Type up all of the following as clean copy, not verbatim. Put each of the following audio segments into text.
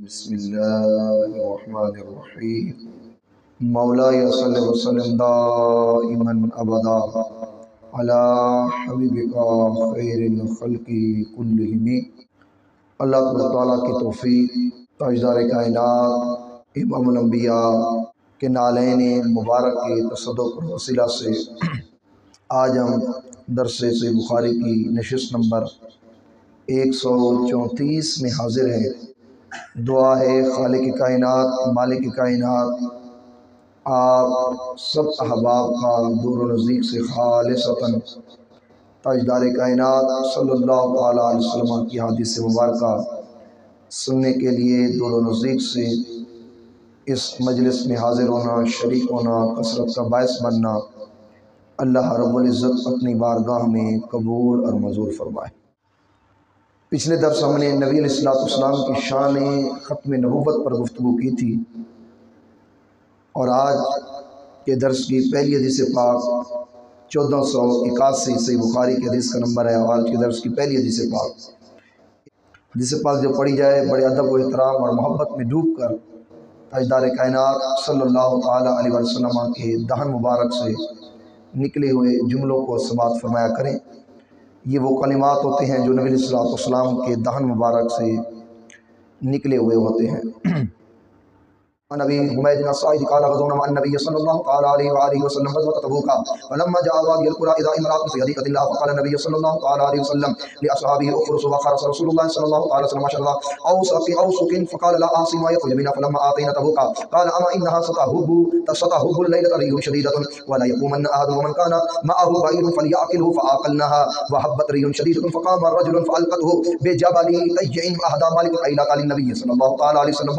بسم اللہ الرحمن الرحیم مولاي صلی وسلم دائما ابدا علی حبیبک خیر الخلق کلہم۔ اللہ تعالیٰ کی توفیق، تاجدار کائنات امام الانبیاء کے نالین مبارک کے تصدق اور وسیلہ سے آج ہم درس صحیح بخاری کی نشست نمبر 134 میں حاضر ہیں۔ دعا ہے خالق کائنات مالک کائنات آپ سب احباب کا دور و نزدیک سے خالصتاً تاجدار کائنات صلی اللہ تعالیٰ علیہ وسلم کی حدیث مبارکہ سننے کے لیے دور و نزدیک سے اس مجلس میں حاضر ہونا، شریک ہونا، کثرت کا باعث بننا اللہ رب العزت اپنی بارگاہ میں قبول اور منظور فرمائے۔ پچھلے درس ہم نے نبی علیہ السلام کی شان ختم نبوت پر گفتگو کی تھی، اور آج کے درس کی پہلی حدیث پاک 1481 صحیح بخاری کی حدیث کا نمبر ہے۔ آج کے درس کی پہلی حدیث پاک جو پڑھی جائے بڑے ادب و احترام اور محبت میں ڈوب کر تاجدار کائنات صلی اللہ تعالیٰ علیہ وسلم کے دہن مبارک سے نکلے ہوئے جملوں کو سماعت فرمایا کریں۔ یہ وہ کلمات ہوتے ہیں جو نبی علیہ السلام کے دہن مبارک سے نکلے ہوئے ہوتے ہیں۔ نبی حمید بن سعید قال غزونا مع النبي صلى الله تعالى عليه واله وسلم غزوة تبوك فلما جاء وادي القرى اذا امرأة في حديقة الله فقال النبي صلى الله تعالى عليه وسلم لاصحابه اخرسوا وخرس رسول الله صلى الله تعالى وسلم عشرة اوسق فقال لا اعصي ما يخرج منا فلما اتينا تبوك قال اما انها ستهب الليلة ريح شديدة ولا يقومن احد ومن كان معه بعير فليأكله فاكلناها وهبت ريح شديدة فقام رجل فالقته بجبل طيع اهدى مالك الى قال النبي صلى الله تعالى عليه وسلم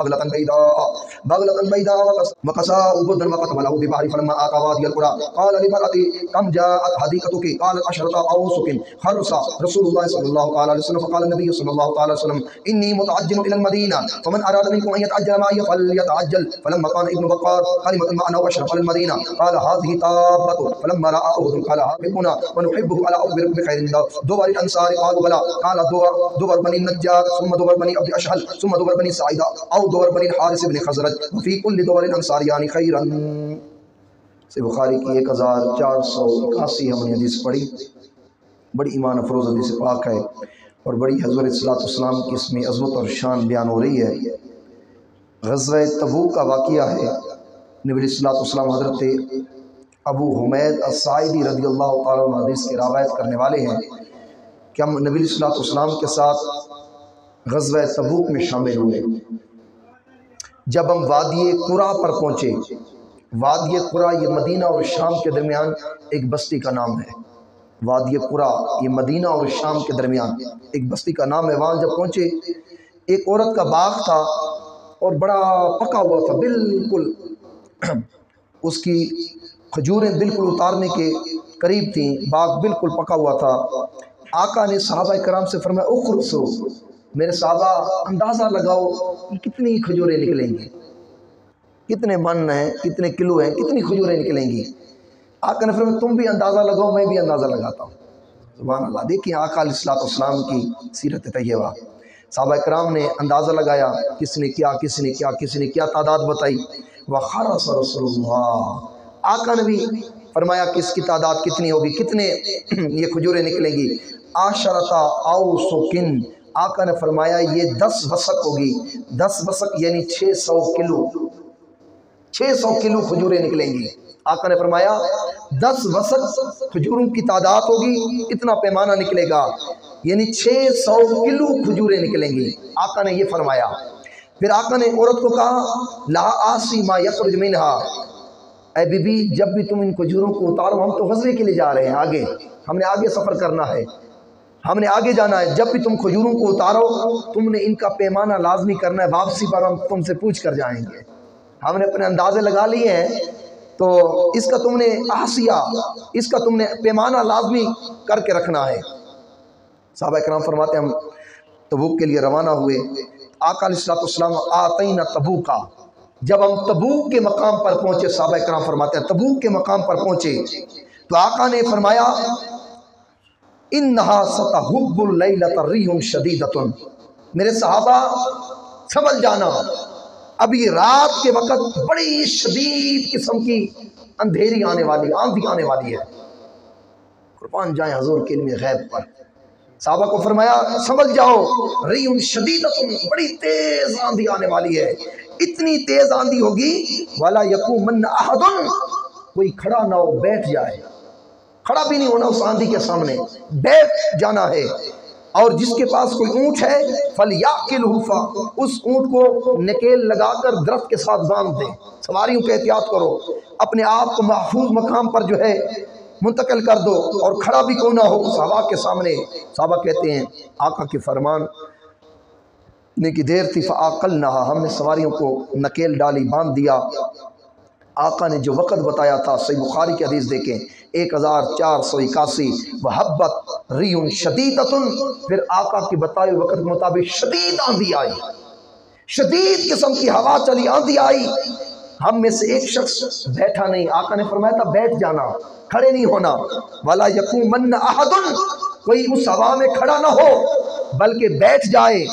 بغلة البيضاء وقساء بدن وقتم له ببحر فلما آتى وادي القرى قال للمرأة كم جاءت حديقتك قالت 10 أوسق خرس رسول الله صلى الله عليه وسلم فقال النبي صلى الله عليه وسلم إني متعجل إلى المدينة فمن أراد منكم أن يتعجل معي فليتعجل فلما كان ابن بكار كلمة معنا وأشرف على المدينة قال هذه تابة فلما رأى أحد قال حبنا ونحبه على أخبر بخير دبر الأنصار قالوا بلى قال دبر بني النجار ثم دبر بني عبد أشهل ثم دبر بني سعيدة أو دبر بني الحارث بن خزرج وفي كل دبر الأنصار يعني خيرا۔ سے بخاری کی 1481 ہم نے حدیث پڑھی۔ بڑی ایمان افروز حدیث پاک ہے اور بڑی حضرت صلی اللہ علیہ وسلم کی اس میں عظمت اور شان بیان ہو رہی ہے۔ غزوہ تبوک کا واقعہ ہے۔ نبی علیہ السلام حضرت ابو حمید الساعدی رضی اللہ تعالیٰ عنہ حدیث کی روایت کرنے والے ہیں کہ ہم نبی علیہ السلام کے ساتھ غزوہ تبوک میں شامل ہوئے۔ جب ہم وادی قرا پر پہنچے، وادی قرا یہ مدینہ اور شام کے درمیان ایک بستی کا نام ہے۔ وادی قرا یہ مدینہ اور شام کے درمیان ایک بستی کا نام ہے۔ وہاں جب پہنچے ایک عورت کا باغ تھا اور بڑا پکا ہوا تھا، بالکل اس کی کھجوریں بالکل اتارنے کے قریب تھیں، باغ بالکل پکا ہوا تھا۔ آقا نے صحابہ کرام سے فرمایا اخرسو، میرے صحابہ اندازہ لگاؤ کتنی کھجوریں نکلیں گی، کتنے من ہیں، کتنے کلو ہیں، کتنی کھجوریں نکلیں گی۔ آقا نے فرمایا تم بھی اندازہ لگاؤ، میں بھی اندازہ لگاتا ہوں۔ سبحان اللہ، دیکھیں آقا علیہ السلام کی سیرت طیبہ۔ صحابہ کرام نے اندازہ لگایا، کس نے کیا تعداد بتائی۔ وخرس رسول اللہ، آقا نے بھی فرمایا کہ اس کی تعداد کتنی ہوگی، کتنے یہ کھجوریں نکلیں گی۔ 10 اوسقن، آقا نے فرمایا یہ 10 وسق ہوگی۔ 10 وسق یعنی 600 کلو، 600 کلو کھجوریں نکلیں گی۔ آقا نے فرمایا 10 وسق کھجوروں کی تعداد ہوگی، اتنا پیمانہ نکلے گا، یعنی 600 کلو کھجوریں نکلیں گی۔ آقا نے یہ فرمایا۔ پھر آقا نے عورت کو کہا لا آسی ما یخرج منہا، اے بی بی جب بھی تم ان کھجوروں کو اتارو، ہم تو غزوے کے لیے جا رہے ہیں، آگے ہم نے آگے سفر کرنا ہے، ہم نے آگے جانا ہے، جب بھی تم کھجوروں کو اتارو تم نے ان کا پیمانہ لازمی کرنا ہے، واپسی پر ہم تم سے پوچھ کر جائیں گے۔ ہم نے اپنے اندازے لگا لیے ہیں، تو اس کا تم نے احصیہ، اس کا تم نے پیمانہ لازمی کر کے رکھنا ہے۔ صحابہ کرام فرماتے ہیں ہم تبوک کے لیے روانہ ہوئے۔ آقا علیہ السلام آتینا تبوکا، جب ہم تبوک کے مقام پر پہنچے، صحابہ کرام فرماتے ہیں تبوک کے مقام پر پہنچے تو آقا نے فرمایا انہا ستحب اللیلۃ ریح شدیدۃ، میرے صحابہ سنبھل جانا، ابھی رات کے وقت بڑی شدید قسم کی اندھیری آنے والی، آندھی آنے والی ہے۔ قربان جائیں حضور کے علم غیب پر۔ صحابہ کو فرمایا سنبھل جاؤ، ریح شدیدۃ، بڑی تیز آندھی آنے والی ہے، اتنی تیز آندھی ہوگی وَلَا يَقُومَنَّ أَحَدٌ، کوئی کھڑا نہ ہو، بیٹھ جائے، کھڑا بھی نہیں ہونا اس آندھی کے سامنے، بیٹھ جانا ہے۔ اور جس کے پاس کوئی اونٹ ہے فَلْيَعْقِلْهُ، اس اونٹ کو نکیل لگا کر درخت کے ساتھ باندھ دے۔ سواریوں پہ احتیاط کرو، اپنے آپ کو محفوظ مقام پر جو ہے منتقل کر دو، اور کھڑا بھی کیوں نہ ہو اس ہوا کے سامنے۔ صحابہ کہتے ہیں آقا کے فرمان نے کی دیر تھی فَعَقَلْنَهَا، ہم نے سواریوں کو نکیل ڈالی، باندھ دیا۔ آقا نے جو وقت بتایا تھا، صحیح بخاری کی حدیث دیکھیں 1481، وَحَبَّتْ رِیٌ شَدِیدَةٌ، پھر آقا کی بتائے وقت کے مطابق شدید آندھی آئی، شدید قسم کی ہوا چلی، آندھی آئی۔ ہم میں سے ایک شخص بیٹھا نہیں، آقا نے فرمایا تھا بیٹھ جانا، کھڑے نہیں ہونا۔ وَلَا يَقُومَنَّ أَحَدٌ، کوئی اس ہوا میں کھڑا نہ ہو بلکہ بیٹھ جائے۔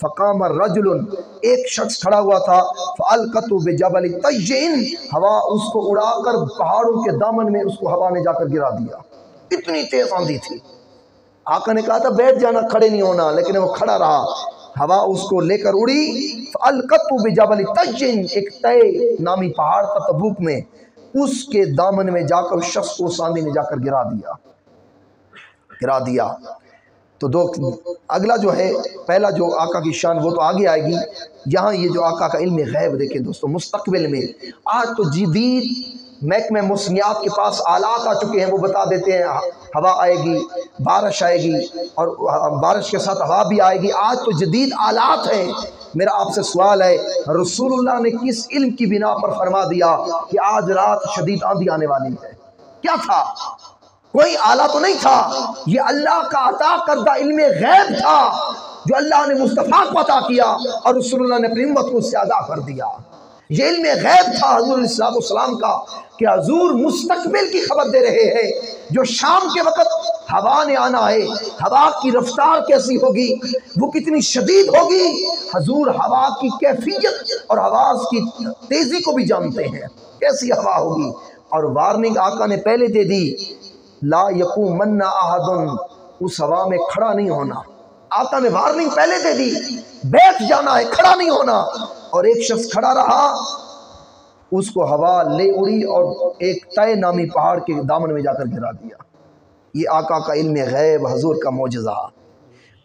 فقام الرجل، ایک شخص کھڑا ہوا تھا، فَأَلْقَتُ بِجَبَلِ طَيٍّ، ہوا اس کو اڑا کر پہاڑوں کے دامن میں اس کو ہوا نے جا کر گرا دیا، اتنی تیز آندھی تھی۔ آقا نے کہا تھا بیٹھ جانا، کھڑے نہیں ہونا، لیکن وہ کھڑا رہا، ہوا اس کو لے کر اڑی۔ فَأَلْقَتُ بِجَبَلِ طَيٍّ، ایک طے نامی پہاڑ تھا تبوک میں، اس کے دامن میں جا کر اس شخص کو اس آندھی نے جا کر گرا دیا۔ تو اگلا جو ہے پہلا جو آقا کی شان وہ تو آگے آئے گی، یہاں یہ جو آقا کا علم غیب دیکھیں دوستو، مستقبل میں آج تو جدید محکمہ موسمیات کے پاس آلات آ چکے ہیں، وہ بتا دیتے ہیں ہوا آئے گی، بارش آئے گی، اور بارش کے ساتھ ہوا بھی آئے گی۔ آج تو جدید آلات ہیں۔ میرا آپ سے سوال ہے، رسول اللہ نے کس علم کی بنا پر فرما دیا کہ آج رات شدید آندھی آنے والی ہے؟ کیا تھا؟ کوئی آلہ تو نہیں تھا، یہ اللہ کا عطا کردہ علم غیب تھا جو اللہ نے مصطفیٰ کو عطا کیا اور رسول اللہ نے اپنی امت کو اس سے آگاہ کر دیا۔ یہ علم غیب تھا حضور علیہ السلام کا کہ حضور مستقبل کی خبر دے رہے ہیں، جو شام کے وقت ہوا نے آنا ہے، ہوا کی رفتار کیسی ہوگی، وہ کتنی شدید ہوگی، حضور ہوا کی کیفیت اور آواز کی تیزی کو بھی جانتے ہیں، کیسی ہوا ہوگی۔ اور وارننگ آقا نے پہلے دے دی، لا یقومن احد، اس ہوا میں کھڑا نہیں ہونا۔ آقا نے وارننگ پہلے دے دی، بیٹھ جانا ہے، کھڑا نہیں ہونا۔ اور ایک شخص کھڑا رہا، اس کو ہوا لے اڑی اور ایک طے نامی پہاڑ کے دامن میں جا کر گرا دیا۔ یہ آقا کا علم غیب، حضور کا معجزہ۔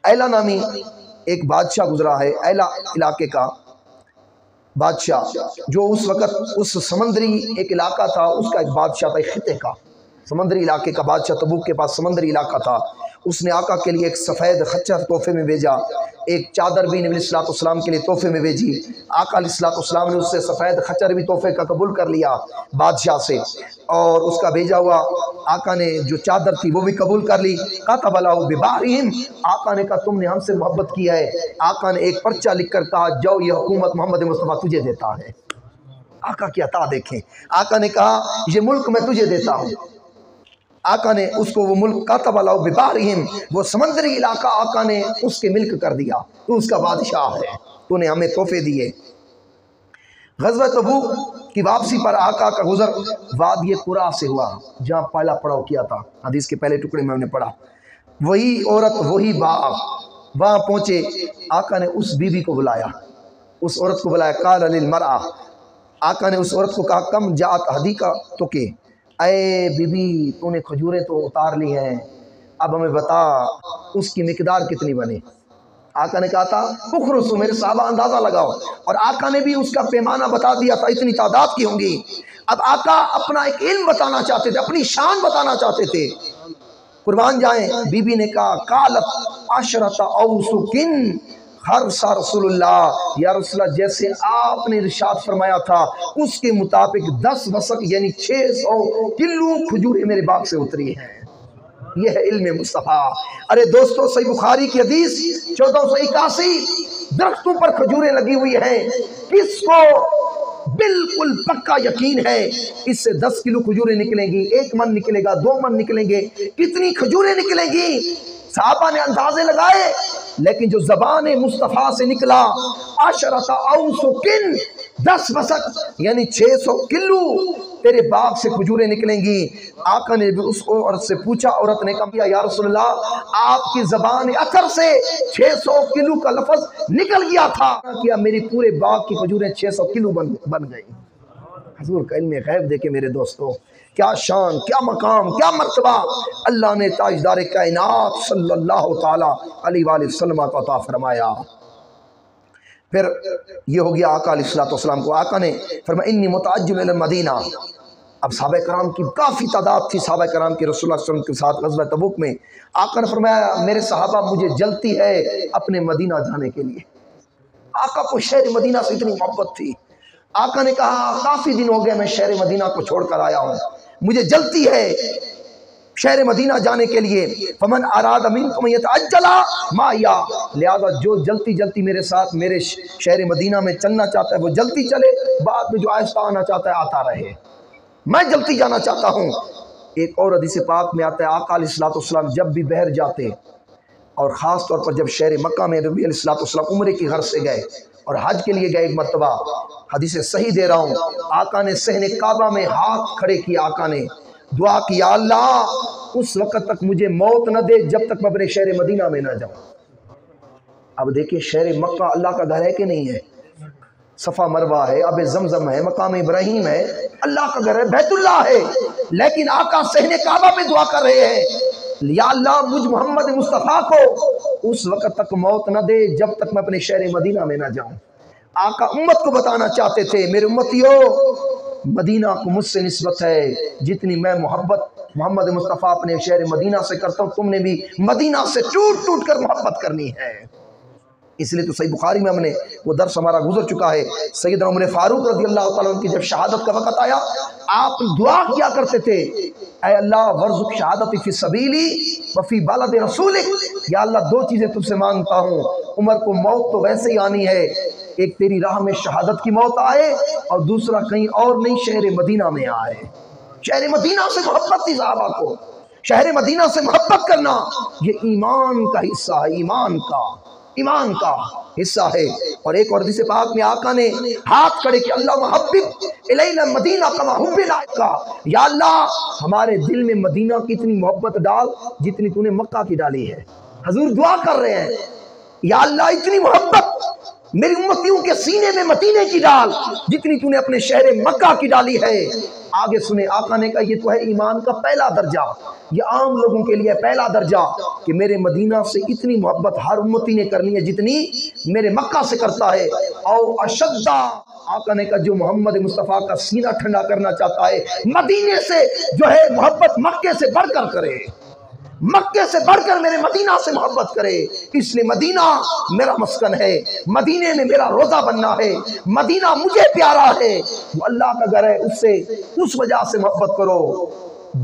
ایلا نامی ایک بادشاہ گزرا ہے، ایلا علاقے کا بادشاہ، جو اس وقت اس سمندری ایک علاقہ تھا، اس کا ایک بادشاہ تھا، ایک خطے کا سمندری علاقے کا بادشاہ، تبوک کے پاس سمندری علاقہ تھا۔ اس نے آقا کے لیے ایک سفید خچر تحفے میں بھیجا، ایک چادر بھی نبی علیہ السلام کے لیے تحفے میں بھیجی۔ آقا علیہ السلام نے اس سے سفید خچر بھی تحفے کا قبول کر لیا بادشاہ سے، اور اس کا بھیجا ہوا آقا نے جو چادر تھی وہ بھی قبول کر لی۔ کاتب لہ ببارہم، آقا نے کہا تم نے ہم سے محبت کی ہے، آقا نے ایک پرچہ لکھ کر کہا جاؤ یہ حکومت محمد مصطفیٰ تجھے دیتا ہے۔ آقا کی عطا دیکھیں، آقا نے کہا یہ ملک میں تجھے دیتا ہوں۔ آقا نے اس کو وہ ملک کاتب لہ ببارہم، وہ سمندری علاقہ آقا نے اس کے ملک کر دیا، تو اس کا بادشاہ ہے، تو نے ہمیں تحفے دیے۔ غزوہ تبوک کی واپسی پر آقا کا گزر وادی قرا سے ہوا، جہاں پہلا پڑاؤ کیا تھا، حدیث کے پہلے ٹکڑے میں ہم نے پڑھا۔ وہی عورت وہی باغ، وہاں پہنچے، آقا نے اس بی بی کو بلایا، اس عورت کو بلایا، قال للمرأة، آقا نے اس عورت کو کہا کم جاءت حدیقتک، اے بی بی تو نے کھجوریں تو اتار لی ہیں، اب ہمیں بتا اس کی مقدار کتنی بنے۔ آقا نے کہا تھا اخرسو، میرے صحابہ اندازہ لگاؤ، اور آقا نے بھی اس کا پیمانہ بتا دیا تھا، اتنی تعداد کی ہوں گی۔ اب آقا اپنا ایک علم بتانا چاہتے تھے، اپنی شان بتانا چاہتے تھے۔ قربان جائیں، بی بی نے کہا قالت عشرۃ اوسکن، خرسا رسول اللہ، یا رسول اللہ جیسے آپ نے ارشاد فرمایا تھا اس کے مطابق 10 وسق یعنی 600 کلو کھجوریں میرے باغ سے اتری ہیں۔ یہ ہے علم مصطفیٰ۔ ارے دوستو، صحیح بخاری کی حدیث 1481، درختوں پر کھجوریں لگی ہوئی ہیں، کس کو بالکل پکا یقین ہے اس سے 10 کلو کھجوریں نکلیں گی، 1 من نکلے گا، 2 من نکلیں گے، کتنی کھجوریں نکلیں گی؟ صحابہ نے اندازے لگائے، لیکن جو زبان مصطفیٰ سے نکلا عشرۃ اوسق 10 وسق یعنی 600 کلو تیرے باغ سے کھجوریں نکلیں گی۔ آقا نے بھی اس عورت سے پوچھا، عورت نے کہا یا رسول اللہ آپ کی زبان اثر سے 600 کلو کا لفظ نکل گیا تھا، کیا میری پورے باغ کی کھجوریں 600 کلو بن گئی۔ حضور کا علم غیب دیکھے میرے دوستو، کیا شان، کیا مقام، کیا مرتبہ اللہ نے تاجدار کائنات صلی اللہ تعالی علیہ وآلہ وسلم کو عطا فرمایا۔ پھر یہ ہو گیا آقا علیہ السلام کو، آقا نے فرمایا انی متعجل الی المدینہ۔ اب صحابہ کرام کی کافی تعداد تھی، صحابہ کرام کی رسول اللہ صلی اللہ علیہ وسلم کے ساتھ غزوہ تبوک میں۔ آقا نے فرمایا میرے صحابہ مجھے جلتی ہے اپنے مدینہ جانے کے لیے۔ آقا کو شہر مدینہ سے اتنی محبت تھی، آقا نے کہا کافی دن ہو گئے میں شہر مدینہ کو چھوڑ کر آیا ہوں، مجھے جلتی ہے شہر مدینہ جانے کے لیے۔ فمن اراد منکم یتعجل معیا، لہذا جو جلتی جلتی میرے ساتھ میرے شہر مدینہ میں چلنا چاہتا ہے وہ جلتی چلے، بعد میں جو آہستہ آنا چاہتا ہے آتا رہے، میں جلتی جانا چاہتا ہوں۔ ایک اور حدیث پاک میں آتا ہے آقا علیہ السلام جب بھی بحر جاتے اور خاص طور پر جب شہر مکہ میں نبی علیہ السلام عمرے کی غرض سے گئے اور حج کے لیے گئے، ایک مرتبہ حدیث صحیح دے رہا ہوں، آقا نے صحن کعبہ میں ہاتھ کھڑے کیا، آقا نے دعا کی یا اللہ اس وقت تک مجھے موت نہ دے جب تک میں اپنے شہر مدینہ میں نہ جاؤں۔ اب دیکھیں شہر مکہ اللہ کا گھر ہے کہ نہیں ہے؟ صفا مروہ ہے، اب زمزم ہے، مقام ابراہیم ہے، اللہ کا گھر ہے، بیت اللہ ہے، لیکن آقا صحن کعبہ میں دعا کر رہے ہیں یا اللہ مجھ محمد مصطفیٰ کو اس وقت تک موت نہ دے جب تک میں اپنے شہر مدینہ میں نہ جاؤں۔ آقا امت کو بتانا چاہتے تھے میرے امتیو مدینہ کو مجھ سے نسبت ہے، جتنی میں محبت محمد مصطفیٰ اپنے شہر مدینہ سے کرتا ہوں تم نے بھی مدینہ سے ٹوٹ ٹوٹ کر محبت کرنی ہے۔ اس لیے تو صحیح بخاری میں ہم نے وہ درس ہمارا گزر چکا ہے، سیدنا عمر فاروق رضی اللہ تعالیٰ عنہ کی جب شہادت کا وقت آیا آپ دعا کیا کرتے تھے اے اللہ ورزق شہادتی فی سبیلی وفی بالد رسولک، یا اللہ دو چیزیں تم سے مانگتا ہوں، عمر کو موت تو ویسے ہی آنی ہے، ایک تیری راہ میں شہادت کی موت آئے اور دوسرا کہیں اور نہیں شہر مدینہ میں آئے۔ شہر مدینہ سے محبت تھی صحابہ کو، شہر مدینہ سے محبت کرنا یہ ایمان کا حصہ ہے، ایمان کا حصہ ہے۔ اور ایک اور حدیث پاک میں آقا نے ہاتھ کھڑے کہ اللہ محبب الینا مدینہ کما حب کا، یا اللہ ہمارے دل میں مدینہ کی اتنی محبت ڈال جتنی تو نے مکہ کی ڈالی ہے۔ حضور دعا کر رہے ہیں یا اللہ اتنی محبت میری امتیوں کے سینے میں مدینے کی ڈال جتنی تو نے اپنے شہر مکہ کی ڈالی ہے۔ آگے سنے آقا نے کہا یہ تو ہے ایمان کا پہلا درجہ، یہ عام لوگوں کے لیے پہلا درجہ کہ میرے مدینہ سے اتنی محبت ہر امتی نے کرنی ہے جتنی میرے مکہ سے کرتا ہے۔ او اشدہ، آقا نے کہا جو محمد مصطفیٰ کا سینہ ٹھنڈا کرنا چاہتا ہے مدینے سے جو ہے محبت مکے سے بڑھ کر کرے، مکے سے بڑھ کر میرے مدینہ سے محبت کرے، اس لیے مدینہ میرا مسکن ہے، مدینے میں میرا روزہ بننا ہے، مدینہ مجھے پیارا ہے، وہ اللہ کا گھر ہے، اس سے اس وجہ سے محبت کرو۔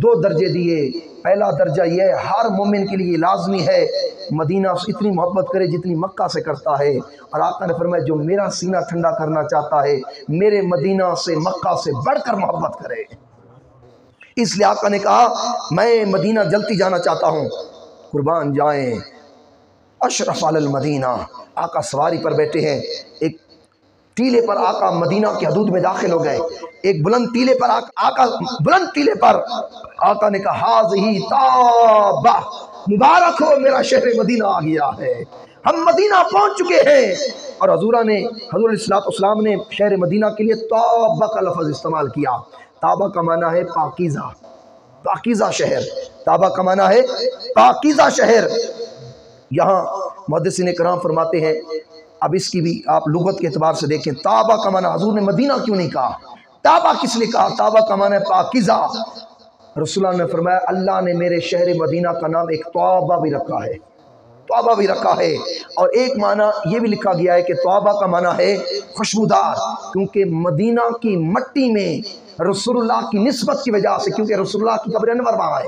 دو درجے دیے، پہلا درجہ یہ ہر مومن کے لیے لازمی ہے مدینہ سے اتنی محبت کرے جتنی مکہ سے کرتا ہے، اور آقا نے فرمایا جو میرا سینہ ٹھنڈا کرنا چاہتا ہے میرے مدینہ سے مکہ سے بڑھ کر محبت کرے۔ اس لیے آقا نے کہا میں مدینہ جلتی جانا چاہتا ہوں، قربان جائیں اشرف علی المدینہ، آقا سواری پر بیٹھے ہیں، ایک ٹیلے پر آقا مدینہ کی حدود میں داخل ہو گئے، ایک بلند ٹیلے پر آقا بلند ٹیلے پر آقا نے کہا ہاذہی طابہ، مبارک ہو میرا شہر مدینہ آ گیا ہے، ہم مدینہ پہنچ چکے ہیں۔ اور حضور علیہ السلام نے شہر مدینہ کے لیے طابہ کا لفظ استعمال کیا۔ طابہ کا معنی ہے پاکیزہ، پاکیزہ شہر، طابہ کا معنی ہے پاکیزہ شہر۔ یہاں محدثین کرام فرماتے ہیں اب اس کی بھی آپ لغت کے اعتبار سے دیکھیں، طابہ کا معنی حضور نے مدینہ کیوں نہیں کہا، طابہ کس نے کہا؟ طابہ کا معنی ہے پاکیزہ۔ رسول اللہ نے فرمایا اللہ نے میرے شہر مدینہ کا نام ایک طابہ بھی رکھا ہے، طابہ بھی رکھا ہے، اور ایک معنی یہ بھی لکھا گیا ہے کہ طابہ کا معنی ہے خوشبودار، کیونکہ مدینہ کی مٹی میں رسول اللہ کی نسبت کی وجہ سے، کیونکہ رسول اللہ کی قبر انور وہاں ہے،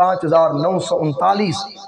5939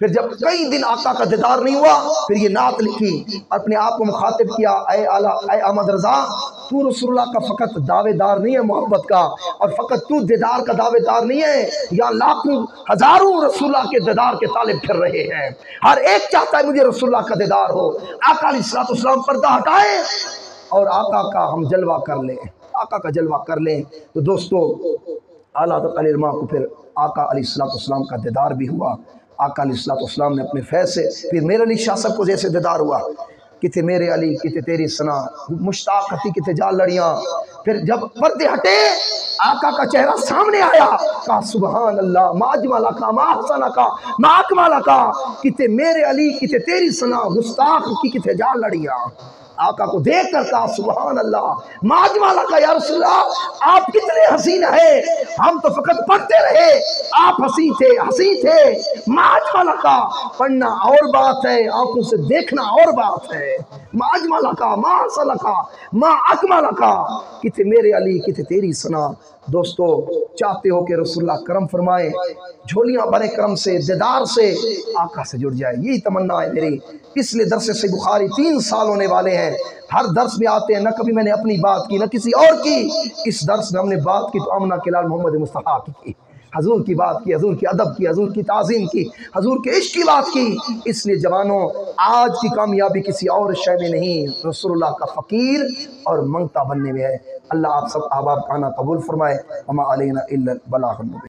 پھر جب کئی دن آقا کا دیدار نہیں ہوا، پھر یہ نعت لکھی، اپنے آپ کو مخاطب کیا، اے احمد رضا، تو رسول اللہ کا فقط دعوے دار نہیں ہے محبت کا، اور فقط تو دیدار کا دعوے دار نہیں ہے، یا لاکھوں ہزاروں رسول اللہ کے دیدار کے طالب پھر رہے ہیں، ہر ایک چاہتا ہے مجھے رسول اللہ کا دیدار ہو۔ آقا علیہ السلام پردہ ہٹائیں اور آقا کا ہم جلوہ کر لیں، آقا کا جلوہ کر لیں۔ تو دوستو اعلیٰ حضرت علی علماء کو پھر آقا علیہ السلام کا دیدار بھی ہوا۔ آقا علیہ السلام نے اپنے فیض سے پھر میرے علی شاہ صاحب کو جیسے دیدار ہوا، کتے میرے علی کتے تیری ثنا، مشتاق تھی کتے جال لڑیاں۔ پھر جب پردے ہٹے آقا کا چہرہ سامنے آیا، کہا سبحان اللہ ما اجمل کا ما احسن کا ما اکمل کا، کتے میرے علی کتے تیری ثنا، مشتاق کی کتے جال لڑیاں۔ آقا کو دیکھ کر کہا سبحان اللہ ما اجمل کا، یا رسول اللہ آپ کتنے حسین ہیں، ہم تو فقط پڑھتے رہے، آپ حسین تھے، ما اجمل کا، پڑھنا اور بات ہے، آنکھوں سے دیکھنا اور بات ہے، ما اجمل کا ما احسن کا ما اکمل کا، کتے میرے علی کتے تیری ثنا۔ دوستو چاہتے ہو کہ رسول اللہ کرم فرمائے، جھولیاں بھرے کرم سے، دیدار سے، آقا سے جڑ جائے، یہی تمنا ہے میری۔ اس لیے درس سے بخاری 3 سال ہونے والے ہیں، ہر درس میں آتے ہیں، نہ کبھی میں نے اپنی بات کی نہ کسی اور کی، اس درس میں ہم نے بات کی تو آمنہ کے لال محمد مصطفیٰ کی، حضور کی بات کی، حضور کی ادب کی، حضور کی تعظیم کی، حضور کے عشق کی بات کی۔ اس لیے جوانوں آج کی کامیابی کسی اور شے میں نہیں، رسول اللہ کا فقیر اور منگتا بننے میں ہے۔ اللہ آپ سب احباب کانا قبول فرمائے۔ وما علینا الا البلاغ المبین۔